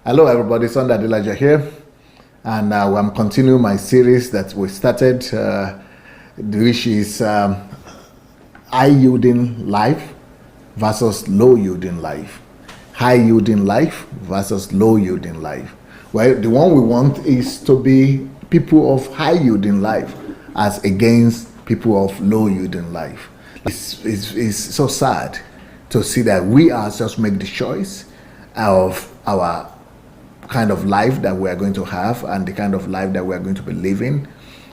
Hello, everybody. Sunday Adelaja here, and I'm continuing my series that we started, which is high yielding life versus low yielding life. High yielding life versus low yielding life. Well, the one we want is to be people of high yielding life as against people of low yielding life. It's so sad to see that we ourselves make the choice of our kind of life that we are going to have and the kind of life that we are going to be living.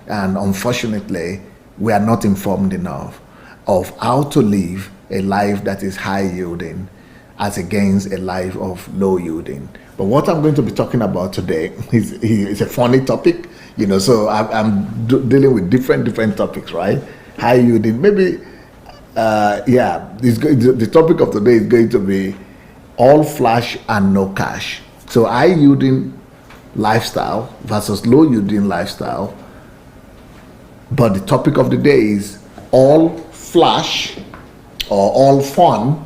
And unfortunately, we are not informed enough of how to live a life that is high yielding as against a life of low yielding. But what I'm going to be talking about today is a funny topic, so I'm dealing with different topics, right? High yielding, maybe, the topic of today is going to be all flash and no cash. So high yielding lifestyle versus low yielding lifestyle. But the topic of the day is all flash or all fun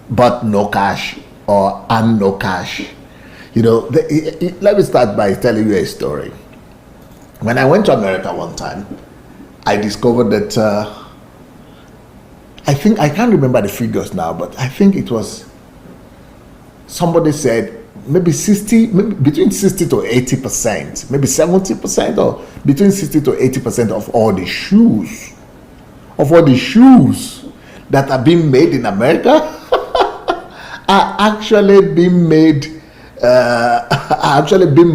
but no cash and no cash. Let me start by telling you a story. When I went to America one time, I discovered that I can't remember the figures now, but I think it was, somebody said maybe between 60 to 80%, maybe 70%, or between 60 to 80% of all the shoes that are being made in America are actually being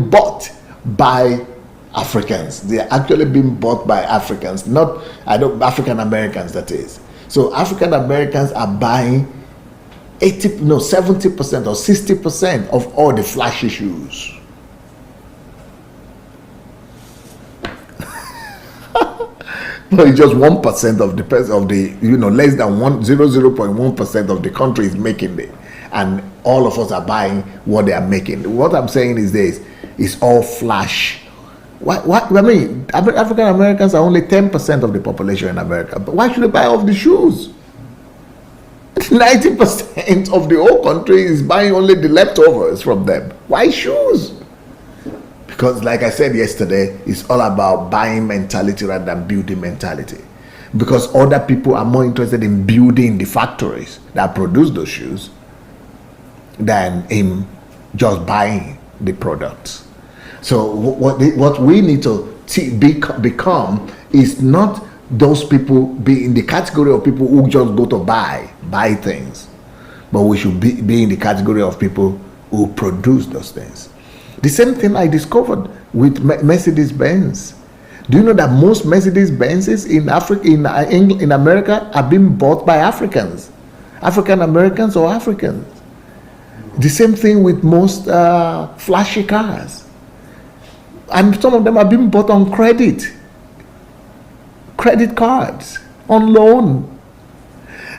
bought by Africans. They are actually being bought by Africans, not African Americans, that is. So African Americans are buying 70% or 60% of all the flashy shoes. No, it's just 1% of the less than 0.1% of the country is making it, and all of us are buying what they are making. What I'm saying is this: it's all flash. What I mean, African Americans are only 10% of the population in America, but why should they buy off the shoes? 90% of the whole country is buying only the leftovers from them. Why shoes? Because, like I said yesterday, it's all about buying mentality rather than building mentality. Because other people are more interested in building the factories that produce those shoes than in just buying the products. So what we need to become is not those people, be in the category of people who just go to buy things, but we should be in the category of people who produce those things. The same thing I discovered with Mercedes-Benz. Do you know that most Mercedes-Benzes in America are being bought by Africans, African Americans or Africans? The same thing with most flashy cars, and some of them are being bought on credit cards, on loan.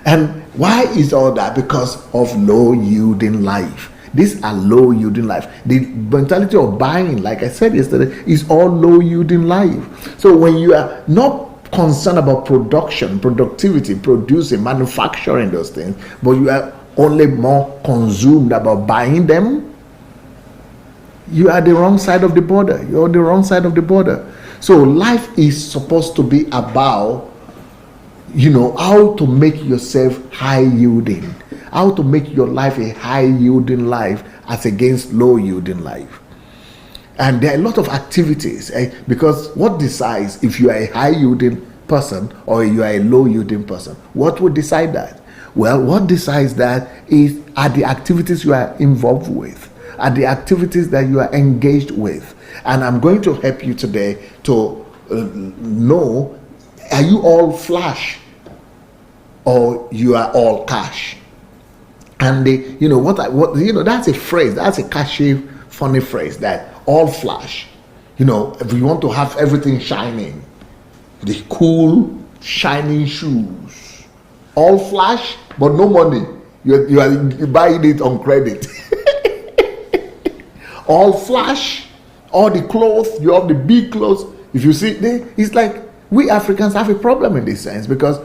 And why is all that? Because of low yielding life. These are low yielding life. The mentality of buying, like I said yesterday, is all low yielding life. So when you are not concerned about productivity, producing, manufacturing those things, but you are only more consumed about buying them, you are the wrong side of the border. You're on the wrong side of the border. So life is supposed to be about, how to make yourself high yielding, how to make your life a high yielding life as against low yielding life. And there are a lot of activities, because what decides if you are a high yielding person or you are a low yielding person? What would decide that? Well, what decides that are the activities you are involved with, are the activities that you are engaged with. And I'm going to help you today to know, are you all flash or you are all cash? And that's a phrase, that's a catchy, funny phrase, that all flash. If you want to have everything shining, the cool, shining shoes, all flash, but no money. You are buying it on credit. All flash, all the clothes, you have the big clothes. If you see, it's like we Africans have a problem in this sense, because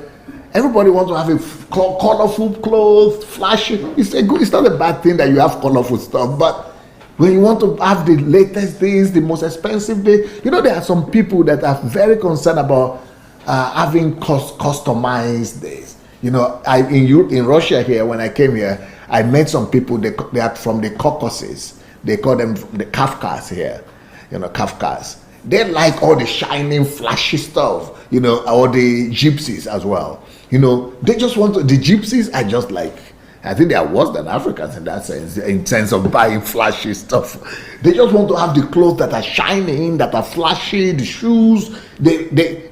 Everybody wants to have a colorful clothes, flashy. It's not a bad thing that you have colorful stuff, but when you want to have the latest things, the most expensive things, there are some people that are very concerned about having customized this. In Russia here, when I came here, I met some people. They are from the Caucasus. They call them the Kafkas here. Kafkas. They like all the shining, flashy stuff. Or the gypsies as well. They just want to. The gypsies are just like, I think they are worse than Africans in that sense, in sense of buying flashy stuff. They just want to have the clothes that are shining, that are flashy, the shoes.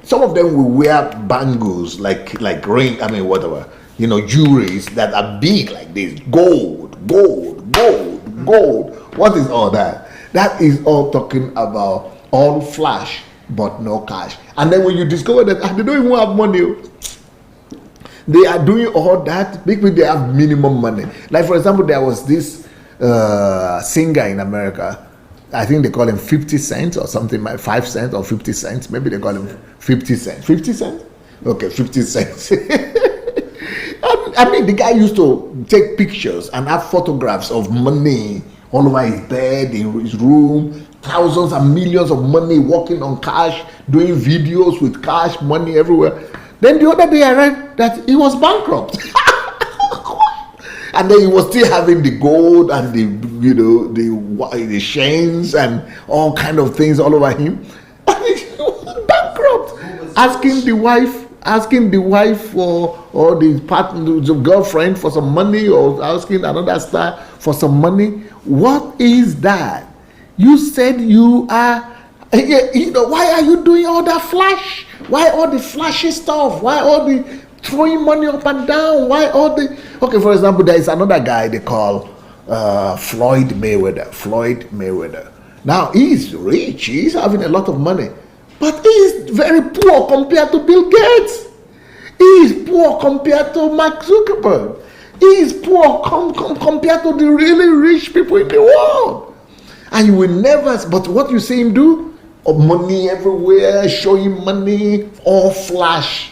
Some of them will wear bangles like ring. I mean, whatever. Jewelries that are big like this. Gold. What is all that? That is all talking about all flash but no cash. And then when you discover that they don't even have money, they are doing all that because they have minimum money. Like, for example, there was this singer in America. I think they call him 50 cents or something, 5 cents or 50 cents. Maybe they call him 50 cents. 50 cents? Okay, 50 cents. I mean, the guy used to take pictures and have photographs of money all over his bed, in his room, thousands and millions of money, working on cash, doing videos with cash, money everywhere. Then the other day I read that he was bankrupt. And then he was still having the gold and the chains and all kind of things all over him. And he was bankrupt. Asking the wife or the partner, the girlfriend for some money, or asking another star for some money. What is that? You said you are, why are you doing all that flash? Why all the flashy stuff? Why all the throwing money up and down? Why all the... Okay, for example, there is another guy they call Floyd Mayweather. Now, he's rich. He's having a lot of money. But he is very poor compared to Bill Gates. He is poor compared to Mark Zuckerberg. He is poor compared to the really rich people in the world. And you will never... But what you see him do? Money everywhere, showing money, all flash.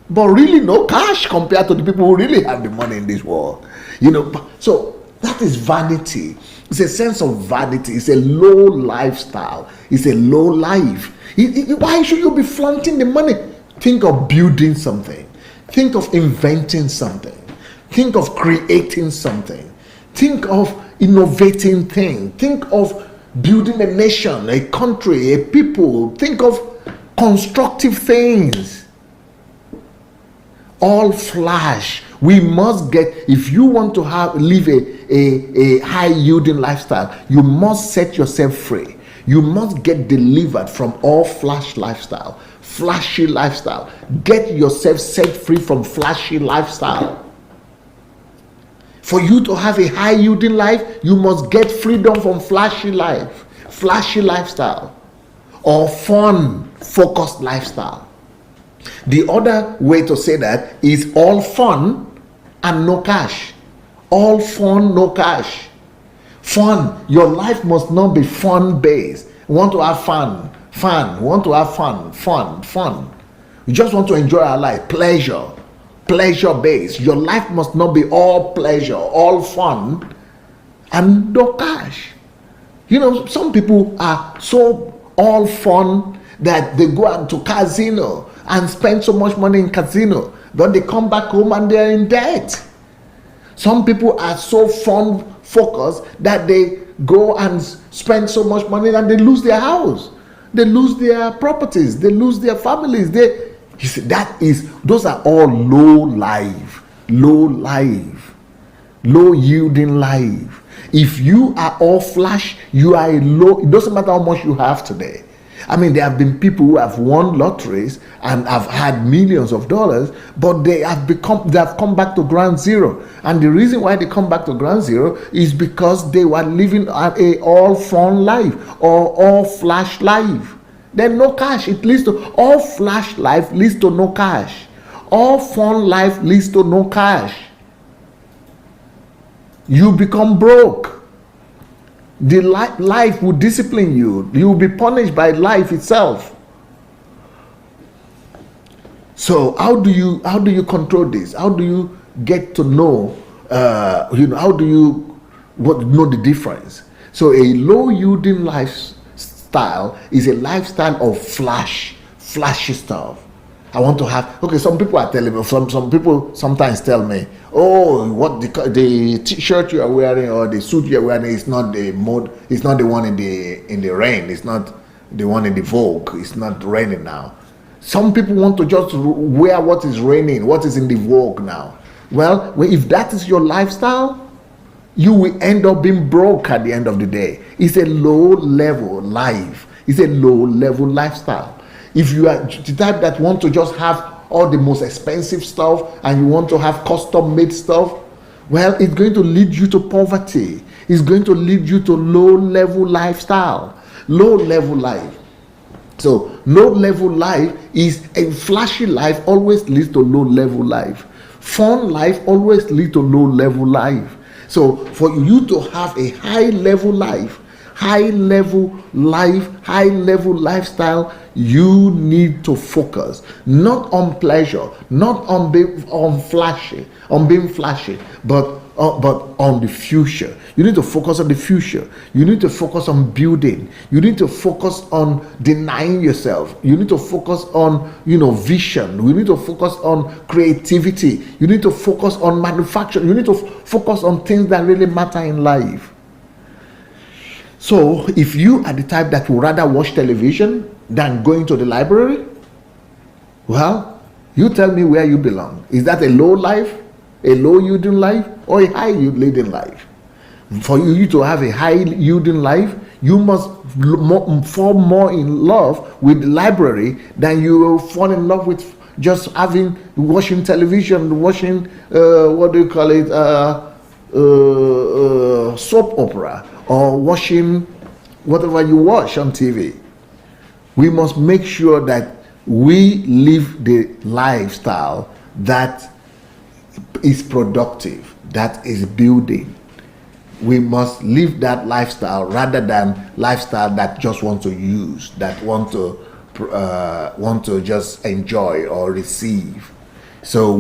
But really no cash compared to the people who really have the money in this world. So that is vanity. It's a sense of vanity. It's a low lifestyle. It's a low life. Why should you be flaunting the money? Think of building something. Think of inventing something. Think of creating something. Think of innovating things. Think of building a nation, a country, a people. Think of constructive things. All flash. We must get, if you want to live a high yielding lifestyle, you must set yourself free. You must get delivered from all flash lifestyle, flashy lifestyle. Get yourself set free from flashy lifestyle. For you to have a high yielding life, you must get freedom from flashy life, flashy lifestyle, or fun focused lifestyle. The other way to say that is all fun and no cash. All fun, no cash. Fun. Your life must not be fun based. You want to have fun. You want to have fun. You just want to enjoy our life. Pleasure based. Your life must not be all pleasure, all fun, and no cash. Some people are so all fun that they go out to casino and spend so much money in casino, then they come back home and they're in debt. Some people are so fun focused that they go and spend so much money and they lose their house, they lose their properties, they lose their families. Those are all low yielding life. If you are all flash, you are a low. It doesn't matter how much you have today. I mean, there have been people who have won lotteries and have had millions of dollars, but they have come back to ground zero. And the reason why they come back to ground zero is because they were living a all fun life or all flash life. Then no cash. It leads to all flash life leads to no cash. All fun life leads to no cash. You become broke. The life will discipline you. You will be punished by life itself. So how do you control this? How do you get to know? How do you know the difference? So a low yielding lifestyle is a lifestyle of flashy stuff. I want to have. Okay, some people are telling me. Some people sometimes tell me, "Oh, what the t-shirt you are wearing or the suit you are wearing is not the mode. It's not the one in the rain. It's not the one in the Vogue. It's not raining now." Some people want to just wear what is raining, what is in the Vogue now. Well, if that is your lifestyle, you will end up being broke at the end of the day. It's a low level life. It's a low level lifestyle. If you are the type that want to just have all the most expensive stuff and you want to have custom made stuff, well, it's going to lead you to poverty. It's going to lead you to low level lifestyle, low level life. So low level life is a flashy life always leads to low level life. Fun life always leads to low level life. So for you to have a high level life, high level lifestyle, you need to focus not on pleasure, not on being flashy, but on the future. You need to focus on the future. You need to focus on building. You need to focus on denying yourself. You need to focus on vision. You need to focus on creativity. You need to focus on manufacturing. You need to focus on things that really matter in life. So if you are the type that would rather watch television than going to the library, well, you tell me where you belong. Is that a low life, a low yielding life, or a high yielding life? For you to have a high yielding life, you must fall more in love with the library than you will fall in love with just watching television, watching soap opera, or watching whatever you watch on TV. We must make sure that we live the lifestyle that is productive, that is building. We must live that lifestyle rather than lifestyle that just want to use, that want to just enjoy or receive. So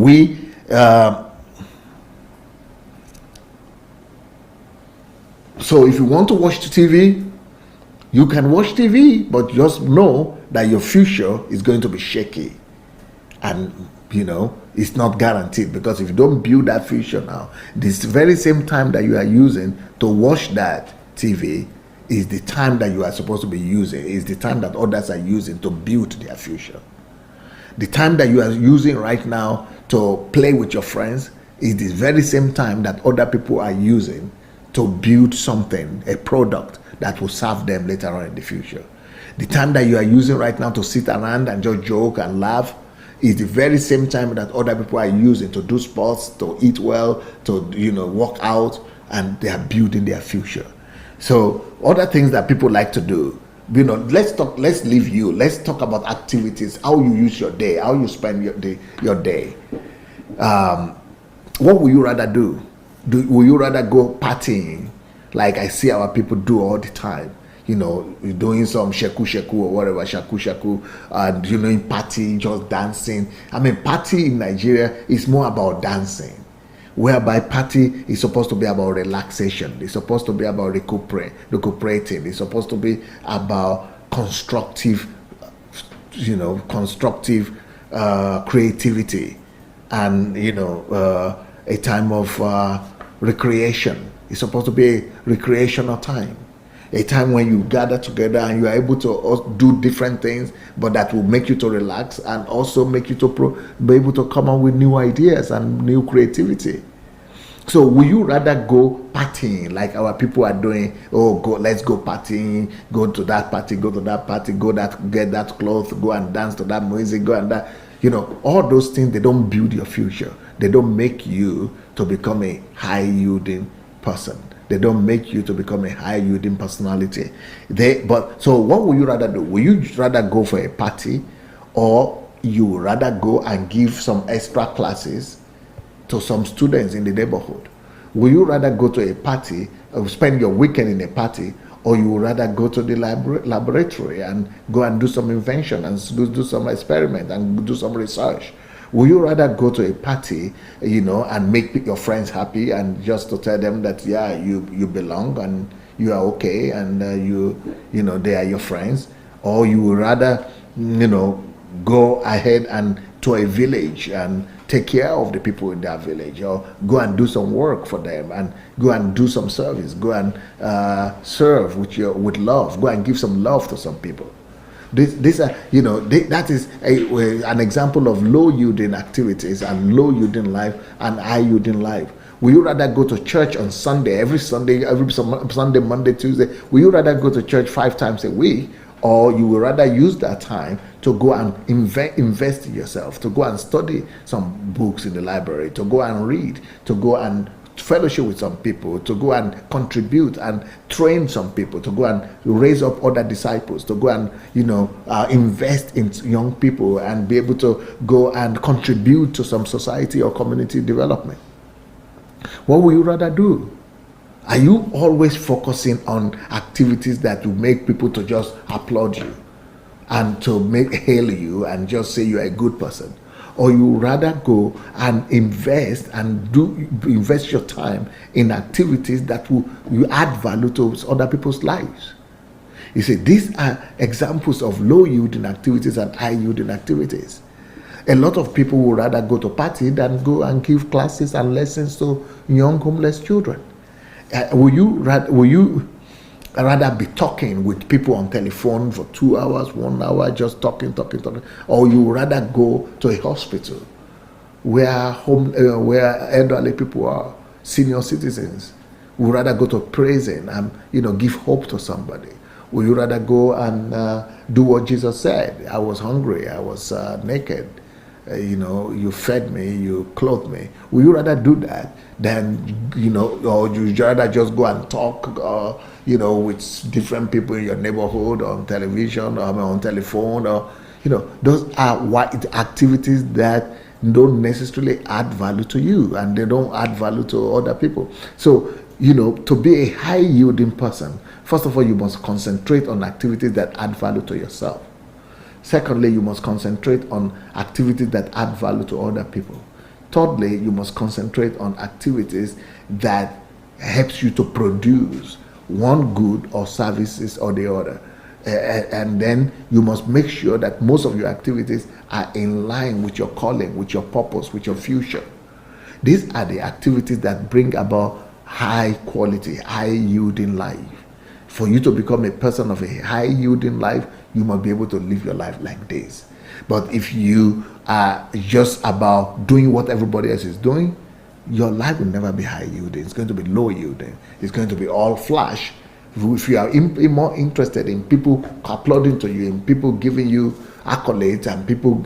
so if you want to watch TV, you can watch TV, but just know that your future is going to be shaky. And, it's not guaranteed, because if you don't build that future now, this very same time that you are using to watch that TV is the time that you are supposed to be using, is the time that others are using to build their future. The time that you are using right now to play with your friends is the very same time that other people are using to build something, a product that will serve them later on in the future. The time that you are using right now to sit around and just joke and laugh is the very same time that other people are using to do sports, to eat well, to work out, and they are building their future. So other things that people like to do, let's talk about activities, how you use your day, how you spend your day. What would you rather do? Will you rather go partying, like I see our people do all the time? Doing some sheku or whatever, shaku, and in party, just dancing. I mean, party in Nigeria is more about dancing, whereby party is supposed to be about relaxation. It's supposed to be about recuperating. It's supposed to be about constructive creativity, and a time of recreation. It's supposed to be a recreational time, a time when you gather together and you are able to do different things, but that will make you to relax and also make you to be able to come up with new ideas and new creativity. So will you rather go partying like our people are doing? Let's go partying, go to that party, get that clothes, go and dance to that music, go and that. All those things, they don't build your future. They don't make you to become a high yielding person. They don't make you to become a high yielding personality. So what would you rather do? Will you rather go for a party, or you would rather go and give some extra classes to some students in the neighborhood? Will you rather go to a party or spend your weekend in a party, Or you would rather go to the laboratory and go and do some invention and do some experiment and do some research? Would you rather go to a party, and make your friends happy and just to tell them that, yeah, you belong and you are okay and they are your friends? Or you would rather, go ahead and to a village and take care of the people in that village, or go and do some work for them and go and do some service, go and serve with love, go and give some love to some people? That is an example of low yielding activities and low yielding life and high yielding life. Will you rather go to church on Sunday, every Sunday, Monday, Tuesday? Will you rather go to church 5 times a week? Or you will rather use that time to go and invest in yourself, to go and study some books in the library, to go and read, to go and fellowship with some people, to go and contribute and train some people, to go and raise up other disciples, to go and invest in young people and be able to go and contribute to some society or community development? What will you rather do? Are you always focusing on activities that will make people to just applaud you and to hail you and just say you're a good person? Or you rather go and invest your time in activities that will add value to other people's lives? You see, these are examples of low yielding activities and high yielding activities. A lot of people would rather go to party than go and give classes and lessons to young homeless children. Will you rather be talking with people on telephone for 2 hours, 1 hour, just talking, or you rather go to a hospital where elderly people are, senior citizens? Would you rather go to prison and give hope to somebody? Will you rather go and do what Jesus said? I was hungry, I was naked. You fed me, you clothed me. Will you rather do that than, or you rather just go and talk, with different people in your neighborhood, on television, or on telephone, or, those are activities that don't necessarily add value to you and they don't add value to other people. So, to be a high yielding person, first of all, you must concentrate on activities that add value to yourself. Secondly, you must concentrate on activities that add value to other people. Thirdly, you must concentrate on activities that helps you to produce one good or services or the other. And then you must make sure that most of your activities are in line with your calling, with your purpose, with your future. These are the activities that bring about high quality, high yielding life. For you to become a person of a high yielding life, you must be able to live your life like this. But if you are just about doing what everybody else is doing, your life will never be high yielding. It's going to be low yielding. It's going to be all flash. If you are more interested in people applauding to you, in people giving you accolades and people,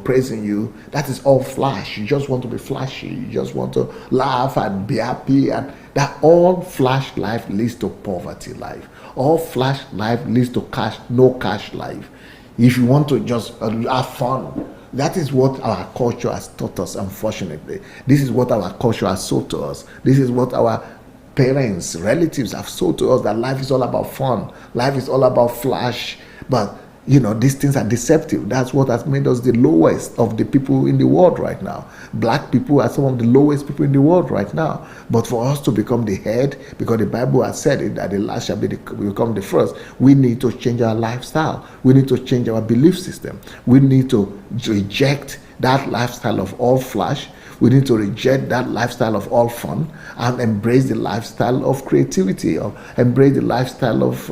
praising you, that is all flash. You just want to be flashy. You just want to laugh and be happy. And that all flash life leads to poverty life. All flash life leads to no cash life. If you want to just have fun, that is what our culture has taught us, unfortunately. This is what our culture has sold to us. This is what our parents, relatives have sold to us, that life is all about fun. Life is all about flash. But these things are deceptive. That's what has made us the lowest of the people in the world right now. Black people are some of the lowest people in the world right now. But for us to become the head, because the Bible has said it, that the last shall become the first, we need to change our lifestyle. We need to change our belief system. We need to reject that lifestyle of all flash. We need to reject that lifestyle of all fun and embrace the lifestyle of creativity, or embrace the lifestyle of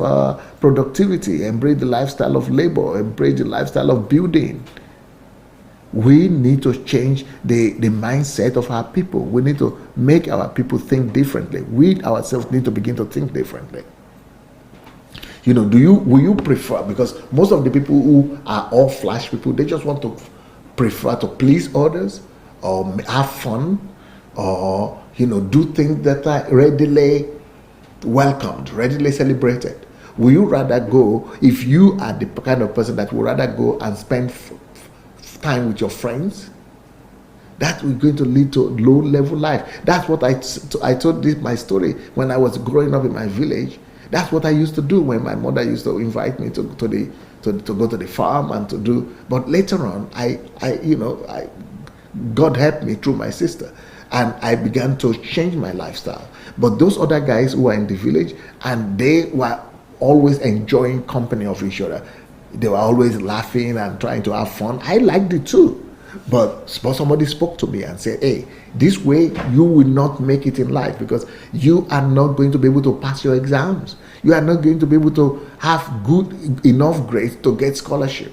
productivity, embrace the lifestyle of labor, embrace the lifestyle of building. We need to change the mindset of our people. We need to make our people think differently. We ourselves need to begin to think differently. Will you prefer, because most of the people who are all flash people, they just want to prefer to please others, or have fun, or do things that are readily welcomed, readily celebrated. Will you rather go, if you are the kind of person that would rather go and spend time with your friends, that is going to lead to low level life. That's what I told my story when I was growing up in my village. That's what I used to do when my mother used to invite me to go to the farm and to do. But later on, God helped me through my sister, and I began to change my lifestyle. But those other guys who were in the village, and they were always enjoying company of each other. They were always laughing and trying to have fun. I liked it too. But somebody spoke to me and said, hey, this way you will not make it in life, because you are not going to be able to pass your exams. You are not going to be able to have good enough grades to get scholarship.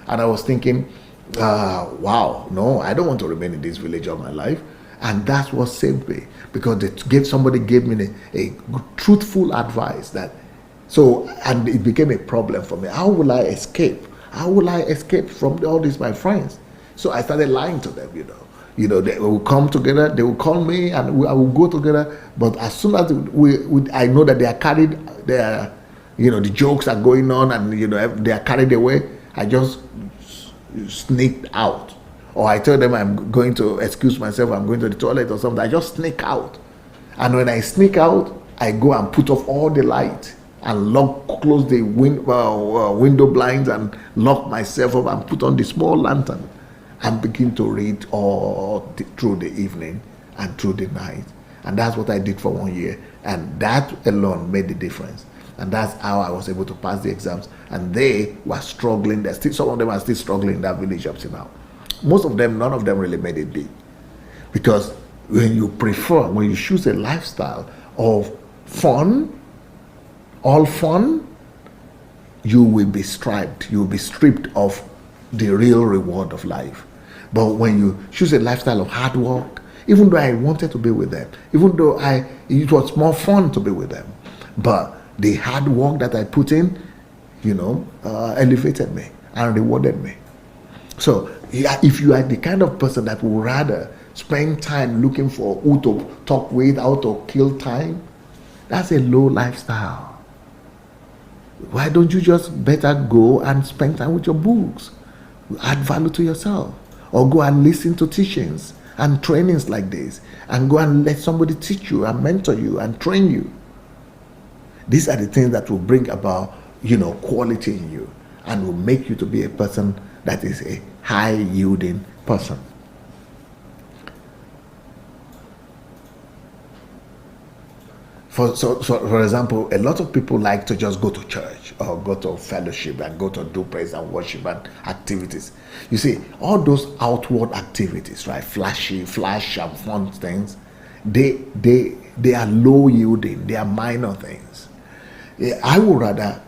And I was thinking, wow, no, I don't want to remain in this village all my life. And that's what saved me, because somebody gave me a truthful advice and it became a problem for me. How will I escape? How will I escape from all these my friends? So I started lying to them, they will come together, they will call me, and I will go together. But as soon as I know that they are carried, the jokes are going on, and they are carried away, I just sneaked out. Or I tell them I'm going to excuse myself, I'm going to the toilet or something. I just sneak out. And when I sneak out, I go and put off all the light and close the window blinds and lock myself up and put on the small lantern and begin to read through the evening and through the night. And that's what I did for 1 year. And that alone made the difference. And that's how I was able to pass the exams. And they were struggling. Some of them are still struggling in that village up to now. Most of them, none of them really made it big. Because when you choose a lifestyle of fun, all fun, you will be stripped. You will be stripped of the real reward of life. But when you choose a lifestyle of hard work, even though I wanted to be with them, even though it was more fun to be with them, but the hard work that I put in, elevated me and rewarded me. So if you are the kind of person that would rather spend time looking for who to talk with, how to kill time, that's a low lifestyle. Why don't you just better go and spend time with your books? Add value to yourself. Or go and listen to teachings and trainings like this, and go and let somebody teach you and mentor you and train you. These are the things that will bring about, quality in you, and will make you to be a person that is a high-yielding person. For example, a lot of people like to just go to church or go to fellowship and go to do praise and worship and activities. You see, all those outward activities, right? Flash and fun things, they are low yielding. They are minor things. I would rather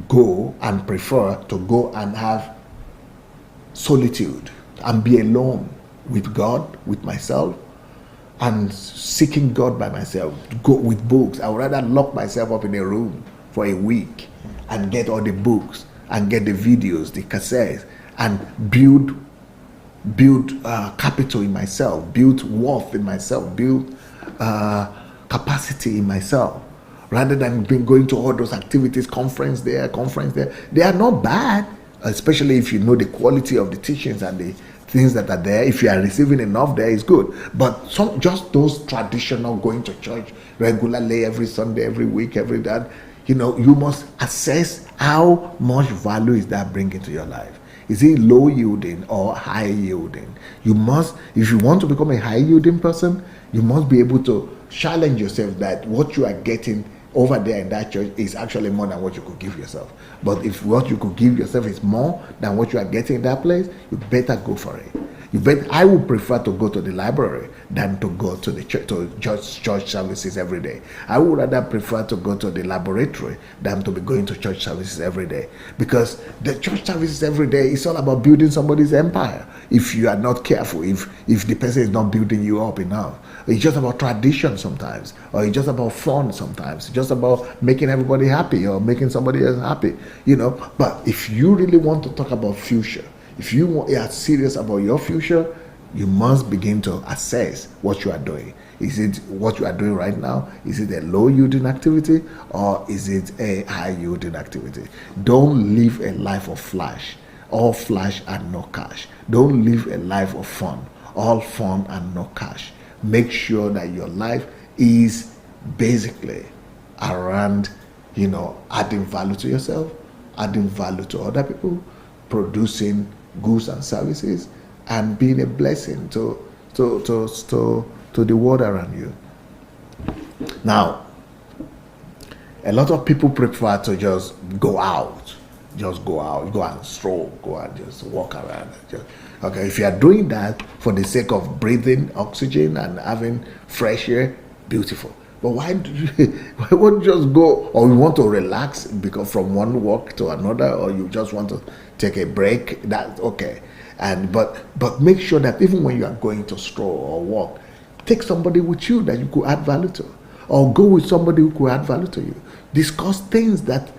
go and prefer to go and have solitude and be alone with God, with myself, and seeking God by myself. Go with books. I would rather lock myself up in a room for a week and get all the books and get the videos, the cassettes, and build capital in myself, build worth in myself, build capacity in myself, rather than going to all those activities, conference there. They are not bad, especially if you know the quality of the teachings and the things that are there. If you are receiving enough there, is good. But just those traditional going to church regularly every Sunday, every week, every that, you must assess how much value is that bringing to your life. Is it low yielding or high yielding? You must, if you want to become a high yielding person, you must be able to challenge yourself that what you are getting over there in that church is actually more than what you could give yourself. But if what you could give yourself is more than what you are getting in that place, you better go for it. I would prefer to go to the library than to go to the church services every day. I would rather prefer to go to the laboratory than to be going to church services every day. Because the church services every day is all about building somebody's empire. If you are not careful, if the person is not building you up enough, it's just about tradition sometimes, or it's just about fun sometimes. It's just about making everybody happy or making somebody else happy, But if you really want to talk about future, if you are serious about your future, you must begin to assess what you are doing. Is it what you are doing right now? Is it a low yielding activity, or is it a high yielding activity? Don't live a life of flash, all flash and no cash. Don't live a life of fun, all fun and no cash. Make sure that your life is basically around adding value to yourself, adding value to other people, producing goods and services, and being a blessing to the world around you. Now, a lot of people prefer to just go out, go and stroll, go and just walk around. Okay, if you are doing that for the sake of breathing oxygen and having fresh air, beautiful. But why won't you just go, or you want to relax because from one walk to another, or you just want to take a break? That's okay. But make sure that even when you are going to stroll or walk, take somebody with you that you could add value to, or go with somebody who could add value to you. Discuss things that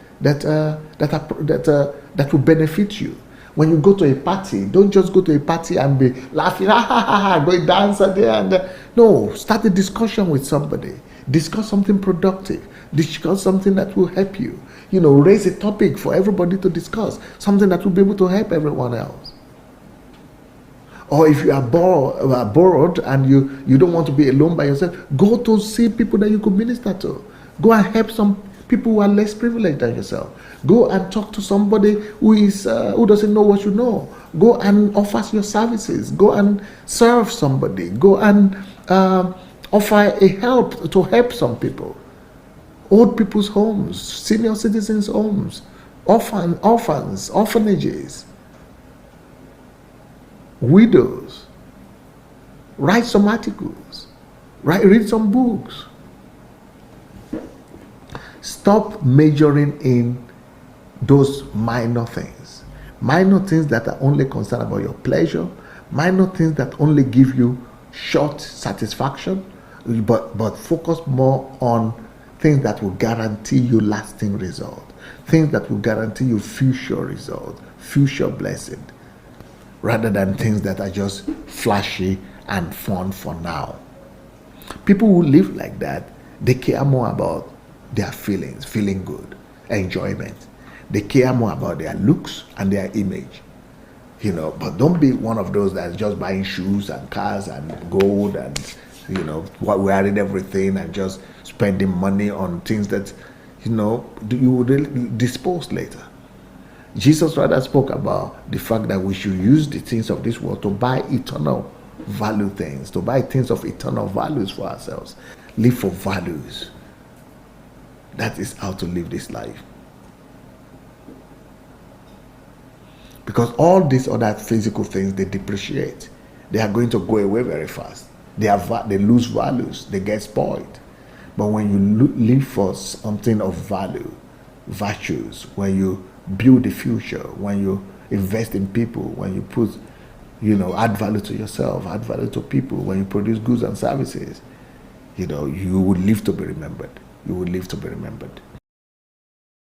will benefit you. When you go to a party, don't just go to a party and be laughing, going dance there and there. No, start a discussion with somebody. Discuss something productive. Discuss something that will help you. Raise a topic for everybody to discuss. Something that will be able to help everyone else. Or if you are bored and you don't want to be alone by yourself, go to see people that you could minister to. Go and help some people who are less privileged than yourself. Go and talk to somebody who doesn't know what you know. Go and offer your services. Go and serve somebody. Go and offer a help to help some people. Old people's homes, senior citizens' homes, orphans, orphanages, widows. Write some articles. Read some books. Stop majoring in those minor things that are only concerned about your pleasure, minor things that only give you short satisfaction, but focus more on things that will guarantee you lasting result, things that will guarantee you future result, future blessing, rather than things that are just flashy and fun for now. People who live like that, they care more about their feelings, feeling good, enjoyment. They care more about their looks and their image. But don't be one of those that's just buying shoes and cars and gold and wearing everything and just spending money on things that you would dispose later. Jesus rather spoke about the fact that we should use the things of this world to buy eternal value things, to buy things of eternal values for ourselves. Live for values. That is how to live this life. Because all these other physical things, they depreciate. They are going to go away very fast. They lose values. They get spoiled. But when you live for something of value, virtues, when you build the future, when you invest in people, when you put, add value to yourself, add value to people, when you produce goods and services, you will live to be remembered. You will live to be remembered.